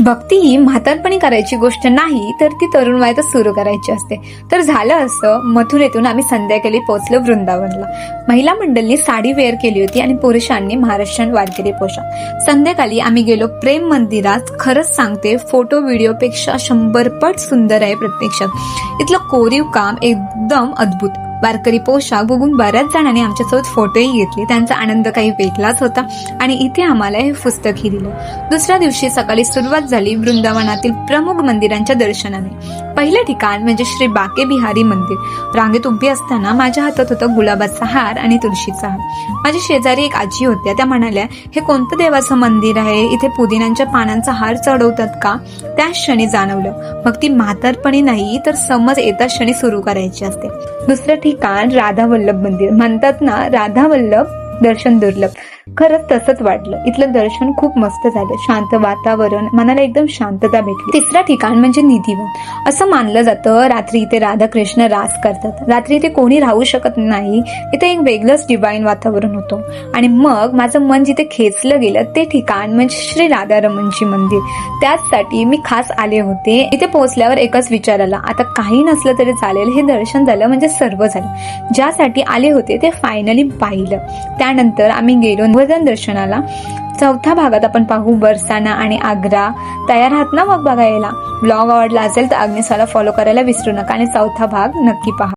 भक्ती ही म्हातारपणी करायची गोष्ट नाही, तर ती तरुण वयातच सुरू करायची असते. तर झालं असं, मथुरेतून आम्ही संध्याकाळी पोहोचलो वृंदावनला. महिला मंडळींनी साडी वेअर केली होती आणि पुरुषांनी महाराष्ट्रीयन वारकरी पोशाख. संध्याकाळी आम्ही गेलो प्रेम मंदिरात. खरंच सांगते, फोटो व्हिडिओपेक्षा 100 पट सुंदर आहे प्रत्यक्षात. इथलं कोरीव काम एकदम अद्भुत. वारकरी पोशाख बघून बऱ्याच जणांनी आमच्यासोबत फोटोही घेतले. त्यांचा आनंद काही वेगळाच होता आणि इथे आम्हाला हे पुस्तकही दिलं. दुसऱ्या दिवशी सकाळी सुरुवात झाली वृंदावनातील प्रमुख मंदिरांच्या दर्शनाने. पहिलं ठिकाण म्हणजे श्री बाके बिहारी मंदिर. रांगेत उभी असताना माझ्या हातात होता गुलाबाचा हार आणि तुळशीचा हार. माझ्या शेजारी एक आजी होत्या. त्या म्हणाल्या, हे कोणतं देवाचं मंदिर आहे? इथे पुदिन्यांच्या पानांचा हार चढवतात का? त्याच क्षणी जाणवलं, मग ती म्हातारपणी नाही, तर समज येता क्षणी सुरू करायची असते. दुसरं ठिकाण राधा वल्लभ मंदिर. म्हणतात ना, राधा वल्लभ दर्शन दुर्लभ. खरंच तसंच वाटलं. इथलं दर्शन खूप मस्त झालं. शांत वातावरण, मनाला एकदम शांतता भेटली. तिसरं ठिकाण म्हणजे निधिवन. असं मानलं जातं रात्री इथे राधा कृष्ण रास करतात. रात्री इथे कोणी राहू शकत नाही. इथे एक वेगळंच डिवाइन वातावरण होतं. आणि मग माझं मन जिथे खेचलं गेलं ते ठिकाण म्हणजे श्री राधारमणजी मंदिर. त्याचसाठी मी खास आले होते. इथे पोहोचल्यावर एकच विचार आला, आता काही नसलं तरी चालेल, हे दर्शन झालं म्हणजे सर्व झालं. ज्यासाठी आले होते ते फायनली पाहिलं. त्यानंतर आम्ही गेलो गोवर्धन दर्शनाला. चौथ्या भागात आपण पाहू बरसाना आणि आग्रा. तयार आहात ना मग बघायला? ब्लॉग आवडला असेल तर अग्निसाला फॉलो करायला विसरू नका आणि चौथा भाग नक्की पहा.